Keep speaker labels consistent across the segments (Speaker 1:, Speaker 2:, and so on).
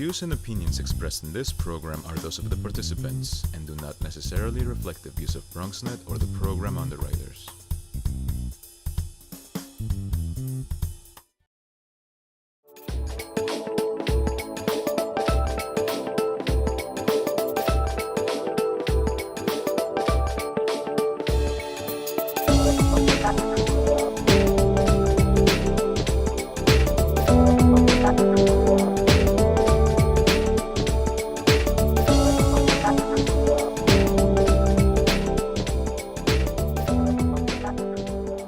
Speaker 1: views and opinions expressed in this program are those of the participants and do not necessarily reflect the views of BronxNet or the program underwriters.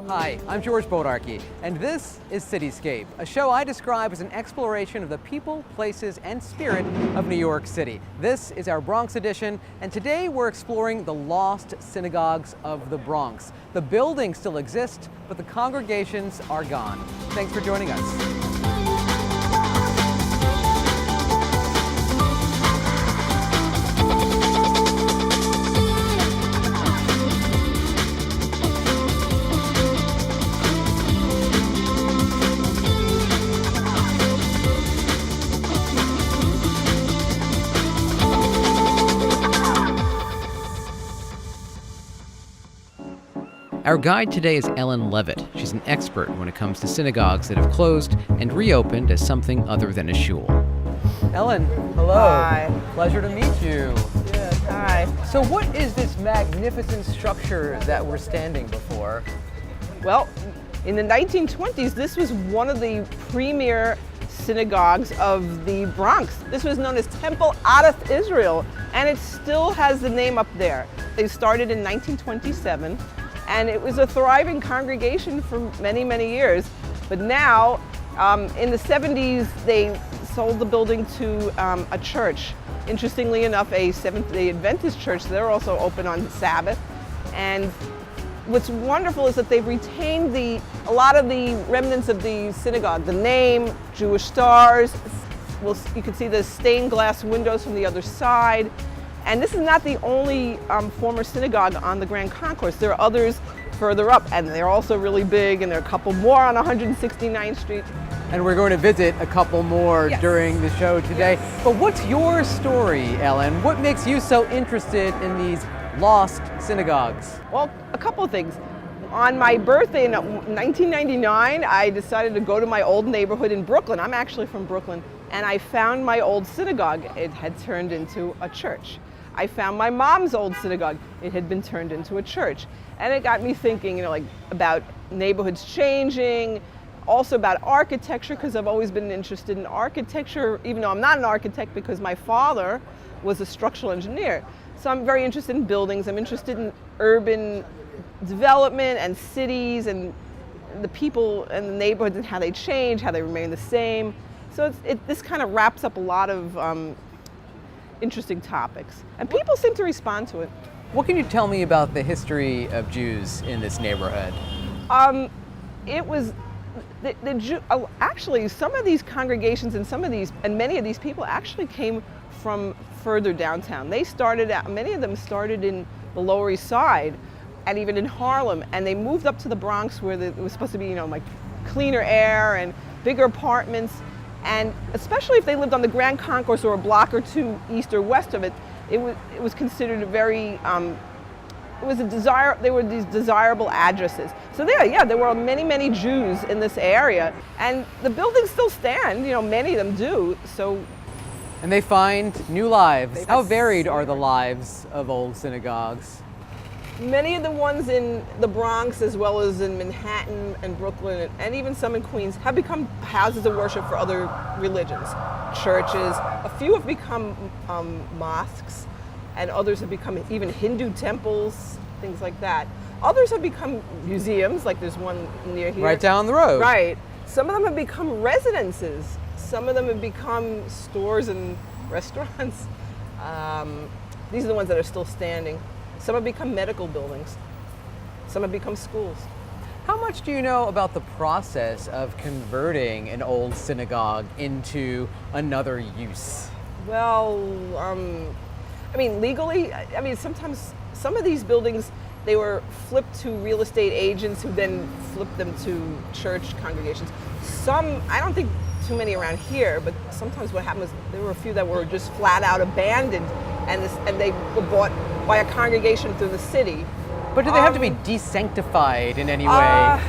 Speaker 2: Hi, I'm George Bodarky, and this is CityScape, a show I describe as an exploration of the people, places, and spirit of New York City. This is our Bronx edition, and today we're exploring the lost synagogues of the Bronx. The buildings still exist, but the congregations are gone. Thanks for joining us. Our guide today is Ellen Levitt. She's an expert when it comes to synagogues that have closed and reopened as something other than a shul. Ellen, hello.
Speaker 3: Hi.
Speaker 2: Pleasure to meet you.
Speaker 3: Yes, hi.
Speaker 2: So what is this magnificent structure that we're standing before?
Speaker 3: Well, in the 1920s, this was one of the premier synagogues of the Bronx. This was known as Temple Adath Israel, and it still has the name up there. They started in 1927. And it was a thriving congregation for many, many years. But now, in the 70s, they sold the building to a church. Interestingly enough, a Seventh-day Adventist church. They're also open on Sabbath. And what's wonderful is that they've retained a lot of the remnants of the synagogue. The name, Jewish stars. You can see the stained glass windows from the other side. And this is not the only former synagogue on the Grand Concourse. There are others further up, and they're also really big, and there are a couple more on 169th Street.
Speaker 2: And we're going to visit a couple more
Speaker 3: Yes.
Speaker 2: during the show today.
Speaker 3: Yes.
Speaker 2: But what's your story, Ellen? What makes you so interested in these lost synagogues?
Speaker 3: Well, a couple of things. On my birthday in 1999, I decided to go to my old neighborhood in Brooklyn. I'm actually from Brooklyn. And I found my old synagogue. It had turned into a church. I found my mom's old synagogue. It had been turned into a church. And it got me thinking, about neighborhoods changing, also about architecture, because I've always been interested in architecture, even though I'm not an architect because my father was a structural engineer. So I'm very interested in buildings. I'm interested in urban development and cities and the people and the neighborhoods and how they change, how they remain the same. So this kind of wraps up a lot of interesting topics, and people seem to respond to it.
Speaker 2: What can you tell me about the history of Jews in this neighborhood?
Speaker 3: It was actually some of these congregations and many of these people actually came from further downtown. Many of them started in the Lower East Side and even in Harlem, and they moved up to the Bronx where it was supposed to be, like cleaner air and bigger apartments. And especially if they lived on the Grand Concourse or a block or two east or west of it, it was considered a very, they were these desirable addresses. So there were many, many Jews in this area, and the buildings still stand, many of them do, so.
Speaker 2: And they find new lives. How varied are the lives of old synagogues?
Speaker 3: Many of the ones in the Bronx, as well as in Manhattan and Brooklyn, and even some in Queens, have become houses of worship for other religions, churches. A few have become mosques, and others have become even Hindu temples, things like that. Others have become museums, like there's one near here.
Speaker 2: Right down the road.
Speaker 3: Right. Some of them have become residences. Some of them have become stores and restaurants. These are the ones that are still standing. Some have become medical buildings. Some have become schools.
Speaker 2: How much do you know about the process of converting an old synagogue into another use?
Speaker 3: Well, legally, sometimes some of these buildings, they were flipped to real estate agents who then flipped them to church congregations. Some, I don't think too many around here, but sometimes what happened was there were a few that were just flat out abandoned, and they were bought by a congregation through the city.
Speaker 2: But do they have to be desanctified in any way?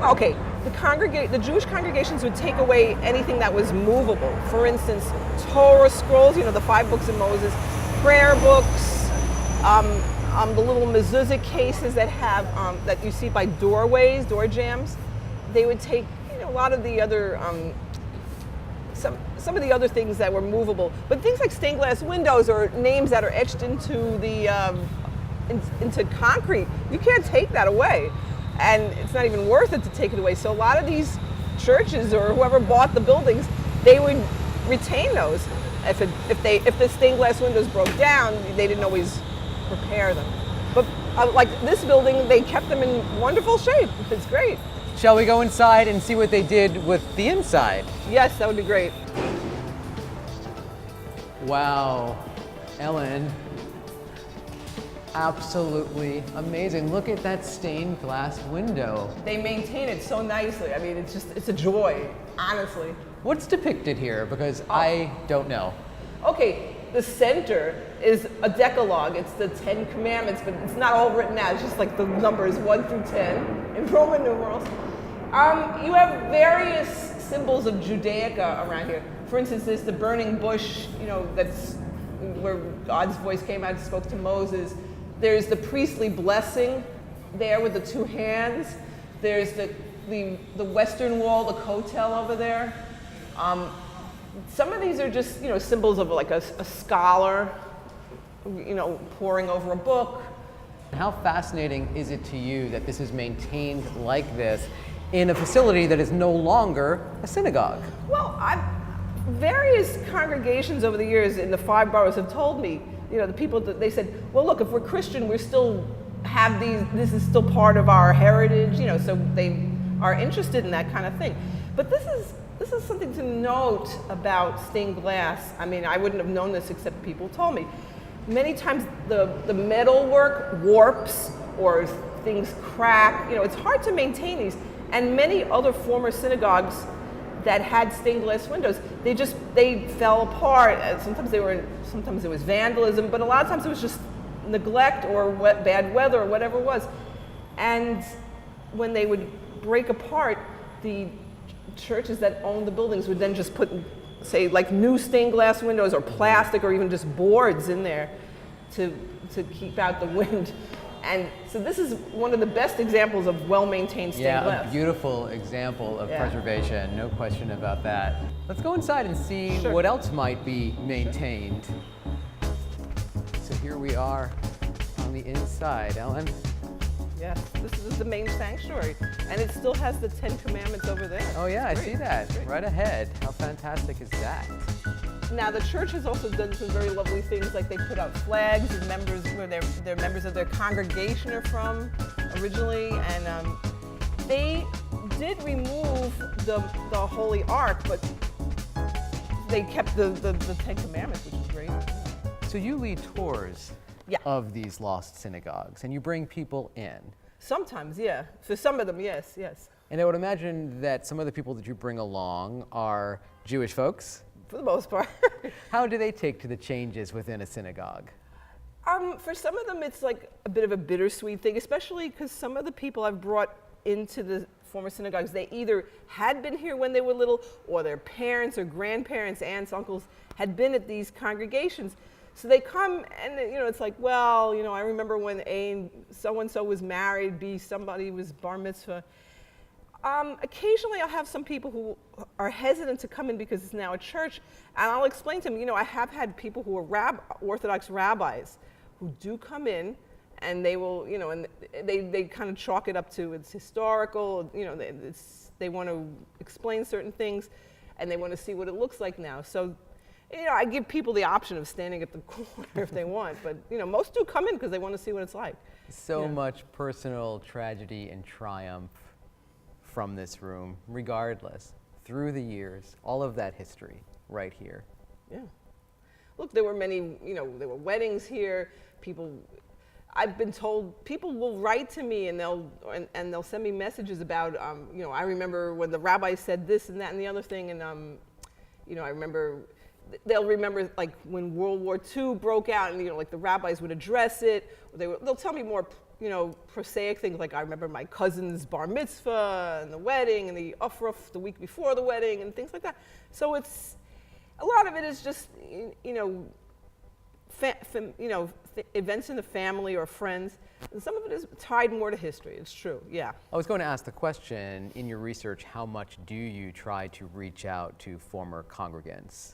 Speaker 3: Okay, the Jewish congregations would take away anything that was movable. For instance, Torah scrolls, the 5 books of Moses, prayer books, the little mezuzah cases that have that you see by doorways, door jambs. They would take a lot of the other some of the other things that were movable, but things like stained glass windows or names that are etched into the into concrete, you can't take that away, and it's not even worth it to take it away. So a lot of these churches or whoever bought the buildings, they would retain those. If the stained glass windows broke down, they didn't always repair them. But like this building, they kept them in wonderful shape. It's great.
Speaker 2: Shall we go inside and see what they did with the inside?
Speaker 3: Yes, that would be great.
Speaker 2: Wow, Ellen, absolutely amazing. Look at that stained glass window.
Speaker 3: They maintain it so nicely. I mean, it's a joy, honestly.
Speaker 2: What's depicted here? Because I don't know.
Speaker 3: Okay, the center is a Decalogue. It's the 10 Commandments, but it's not all written out. It's just like the numbers 1 through 10 in Roman numerals. You have various symbols of Judaica around here. For instance, there's the burning bush, that's where God's voice came out and spoke to Moses. There's the priestly blessing there with the 2 hands. There's the western wall, the kotel over there. Some of these are just, symbols of like a scholar, poring over a book.
Speaker 2: How fascinating is it to you that this is maintained like this in a facility that is no longer a synagogue?
Speaker 3: Well, various congregations over the years in the 5 boroughs have told me, the people that they said, well, look, if we're Christian, we still have this is still part of our heritage, so they are interested in that kind of thing. But this is something to note about stained glass. I mean, I wouldn't have known this except people told me. Many times the metal work warps or things crack. It's hard to maintain these. And many other former synagogues that had stained glass windows, they fell apart. Sometimes it was vandalism, but a lot of times it was just neglect or bad weather or whatever it was. And when they would break apart, the churches that owned the buildings would then just put, say, like new stained glass windows or plastic or even just boards in there to keep out the wind. And so this is one of the best examples of well-maintained stained glass.
Speaker 2: Yeah, a beautiful example of preservation, no question about that. Let's go inside and see what else might be maintained. So here we are on the inside, Ellen.
Speaker 3: Yes, this is the main sanctuary, and it still has the 10 Commandments over there.
Speaker 2: Oh yeah, I see that, right ahead. How fantastic is that?
Speaker 3: Now the church has also done some very lovely things, like they put out flags and members where their members of their congregation are from originally, and they did remove the Holy Ark, but they kept the 10 Commandments, which is great.
Speaker 2: So you lead tours of these lost synagogues, and you bring people in.
Speaker 3: Sometimes, yeah. For some of them, yes.
Speaker 2: And I would imagine that some of the people that you bring along are Jewish folks.
Speaker 3: For the most part.
Speaker 2: How do they take to the changes within a synagogue?
Speaker 3: For some of them, it's like a bit of a bittersweet thing, especially because some of the people I've brought into the former synagogues, they either had been here when they were little, or their parents or grandparents, aunts, uncles, had been at these congregations. So they come and, it's like, well, I remember when A, so-and-so was married, B, somebody was bar mitzvah. Occasionally I'll have some people who are hesitant to come in because it's now a church, and I'll explain to them, I have had people who are Orthodox rabbis who do come in, and they will, and they kind of chalk it up to it's historical, they want to explain certain things, and they want to see what it looks like now. So, I give people the option of standing at the corner if they want, but most do come in because they want to see what it's like.
Speaker 2: So much personal tragedy and triumph from this room, regardless, through the years, all of that history right here.
Speaker 3: Yeah. Look, there were many, there were weddings here, people, I've been told people will write to me and they'll send me messages about, you know, I remember when the rabbi said this and that and the other thing, and you know, I remember, they'll remember like when World War II broke out, and you know, like the rabbis would address it. They'll tell me more, you know, prosaic things, like I remember my cousin's bar mitzvah and the wedding and the ufruf the week before the wedding and things like that. So it's, a lot of it is just, you know, events in the family or friends, and some of it is tied more to history. It's true, yeah.
Speaker 2: I was going to ask the question, in your research, how much do you try to reach out to former congregants?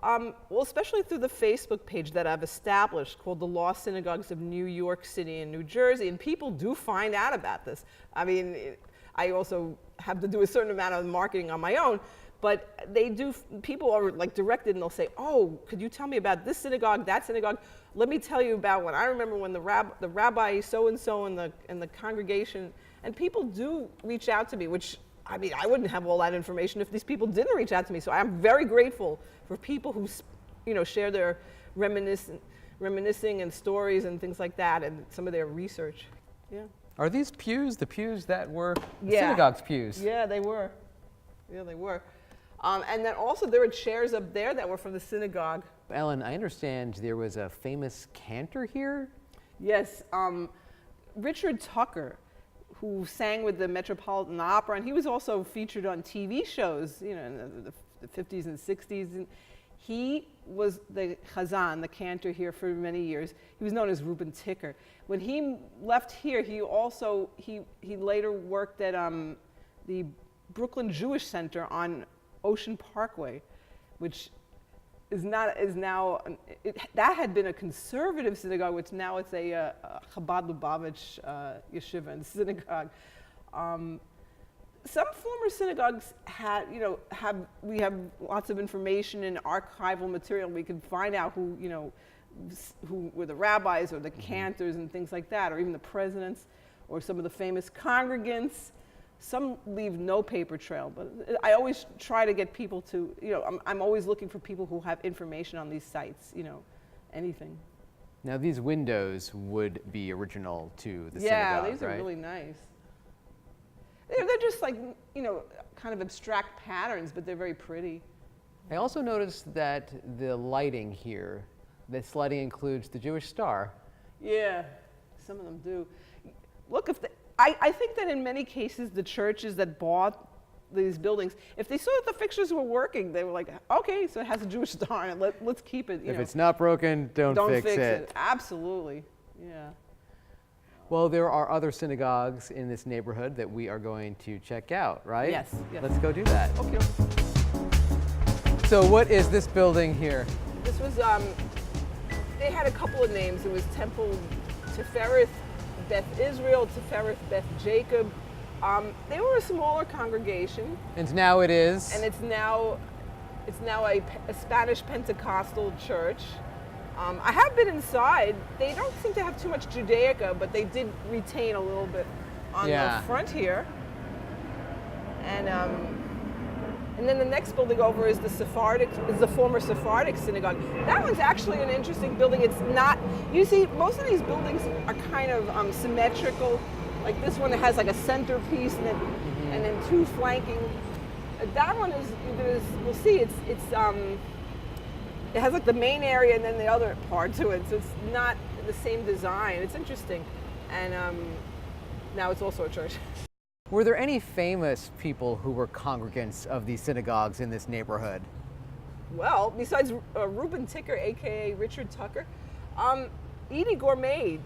Speaker 3: Well, especially through the Facebook page that I've established called the Lost Synagogues of New York City and New Jersey, and people do find out about this. I mean, I also have to do a certain amount of marketing on my own, but they do, people are like directed and they'll say, oh, could you tell me about this synagogue, that synagogue? Let me tell you about when I remember when the rabbi so-and-so in the congregation, and people do reach out to me, which, I mean, I wouldn't have all that information if these people didn't reach out to me. So I'm very grateful for people who, you know, share their reminiscing and stories and things like that, and some of their research. Yeah.
Speaker 2: Are these pews the pews that were the synagogue's pews?
Speaker 3: Yeah, they were. Yeah, they were. And then also there were chairs up there that were from the synagogue.
Speaker 2: Ellen, I understand there was a famous cantor here?
Speaker 3: Yes, Richard Tucker, who sang with the Metropolitan Opera, and he was also featured on TV shows, you know, in the 50s and 60s. And he was the chazan, the cantor here for many years. He was known as Reuben Ticker. When he left here, he also, he later worked at the Brooklyn Jewish Center on Ocean Parkway, which that had been a conservative synagogue, which now it's a Chabad Lubavitch yeshiva and synagogue. Some former synagogues had, you know, we have lots of information and archival material. We can find out who, you know, who were the rabbis or the cantors and things like that, or even the presidents, or some of the famous congregants. Some leave no paper trail, but I always try to get people to, you know, I'm always looking for people who have information on these sites, you know, anything.
Speaker 2: Now these windows would be original to the synagogue,
Speaker 3: yeah, these
Speaker 2: right?
Speaker 3: are really nice. They're just like, you know, kind of abstract patterns, but they're very pretty.
Speaker 2: I also noticed that the lighting here, this lighting includes the Jewish star.
Speaker 3: Yeah, some of them do. Look, I think that in many cases, the churches that bought these buildings, if they saw that the fixtures were working, they were like, okay, so it has a Jewish star in it, let's keep it.
Speaker 2: If it's not broken, don't fix it.
Speaker 3: Absolutely, yeah.
Speaker 2: Well, there are other synagogues in this neighborhood that we are going to check out, right?
Speaker 3: Yes, yes.
Speaker 2: Let's go do that.
Speaker 3: Okay.
Speaker 2: So what is this building here?
Speaker 3: This was, they had a couple of names. It was Temple Tifereth Beth Israel, Tifereth Beth Jacob. They were a smaller congregation.
Speaker 2: And now it is?
Speaker 3: And it's now a Spanish Pentecostal church. I have been inside. They don't seem to have too much Judaica, but they did retain a little bit on the front here. And then the next building over is the former Sephardic synagogue. That one's actually an interesting building. It's not, you see, most of these buildings are kind of symmetrical. Like this one has like a centerpiece and then two flanking. That one is, we'll see, it has like the main area and then the other part to it. So it's not the same design. It's interesting. And now it's also a church.
Speaker 2: Were there any famous people who were congregants of these synagogues in this neighborhood?
Speaker 3: Well, besides Reuben Ticker, aka Richard Tucker, Edie Gourmet,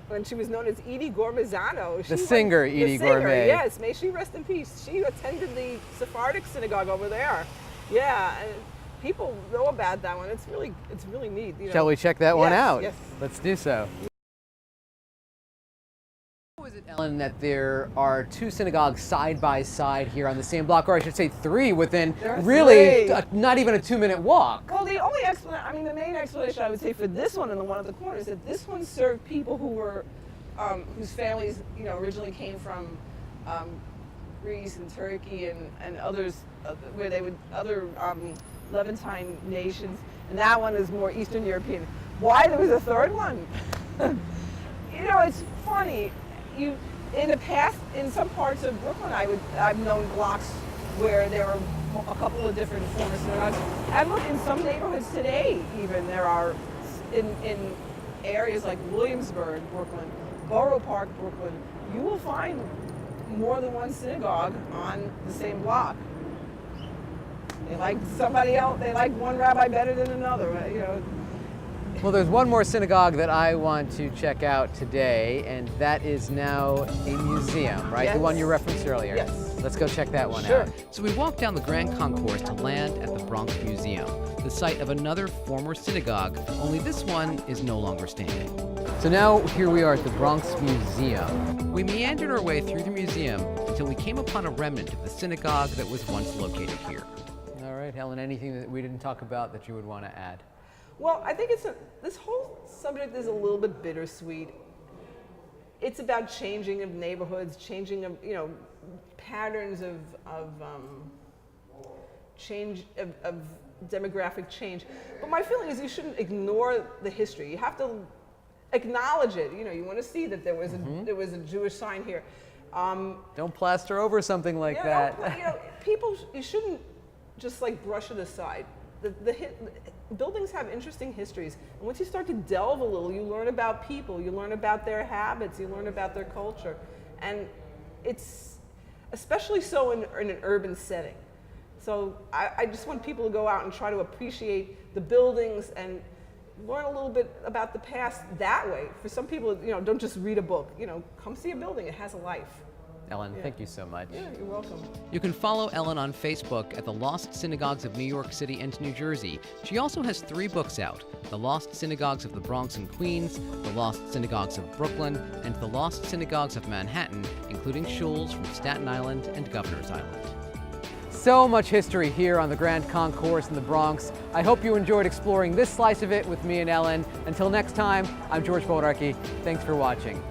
Speaker 3: when she was known as Edie Gormazano.
Speaker 2: The singer, Edie Gourmet.
Speaker 3: Yes, may she rest in peace. She attended the Sephardic synagogue over there. Yeah, and people know about that one. It's really neat. You know.
Speaker 2: Shall we check that one out?
Speaker 3: Yes.
Speaker 2: Let's do so. How is it, Ellen, that there are two synagogues side by side here on the same block, or I should say three within really not even a 2-minute walk?
Speaker 3: Well, the only explanation, I mean, the main explanation I would say for this one and the one at the corner is that this one served people who were, whose families, you know, originally came from Greece and Turkey and others, where they would, other Levantine nations, and that one is more Eastern European. Why there was a third one? You know, it's funny. In the past, in some parts of Brooklyn, I've known blocks where there were a couple of different former synagogues. And look, in some neighborhoods today, even there are in areas like Williamsburg, Brooklyn, Borough Park, Brooklyn, you will find more than one synagogue on the same block. They like somebody else. They like one rabbi better than another. You know.
Speaker 2: Well, there's one more synagogue that I want to check out today, and that is now a museum, right?
Speaker 3: Yes.
Speaker 2: The one you referenced earlier.
Speaker 3: Yes.
Speaker 2: Let's go check that one
Speaker 3: Sure.
Speaker 2: out. So we walked down the Grand Concourse to land at the Bronx Museum, the site of another former synagogue, only this one is no longer standing. So now here we are at the Bronx Museum. We meandered our way through the museum until we came upon a remnant of the synagogue that was once located here. All right, Helen, anything that we didn't talk about that you would want to add?
Speaker 3: Well, I think this whole subject is a little bit bittersweet. It's about changing of neighborhoods, changing of, you know, patterns of change, of demographic change. But my feeling is you shouldn't ignore the history. You have to acknowledge it. You know, you want to see that there was a Jewish sign here.
Speaker 2: Don't plaster over something like that.
Speaker 3: You know, people, you shouldn't just like brush it aside. Buildings have interesting histories, and once you start to delve a little, you learn about people, you learn about their habits, you learn about their culture, and it's especially so in an urban setting. So I just want people to go out and try to appreciate the buildings and learn a little bit about the past that way. For some people, you know, don't just read a book. You know, come see a building; it has a life.
Speaker 2: Ellen, thank you so much.
Speaker 3: Yeah, you're welcome.
Speaker 2: You can follow Ellen on Facebook at the Lost Synagogues of New York City and New Jersey. She also has 3 books out: The Lost Synagogues of the Bronx and Queens, The Lost Synagogues of Brooklyn, and The Lost Synagogues of Manhattan, including shuls from Staten Island and Governor's Island. So much history here on the Grand Concourse in the Bronx. I hope you enjoyed exploring this slice of it with me and Ellen. Until next time, I'm George Bodarky. Thanks for watching.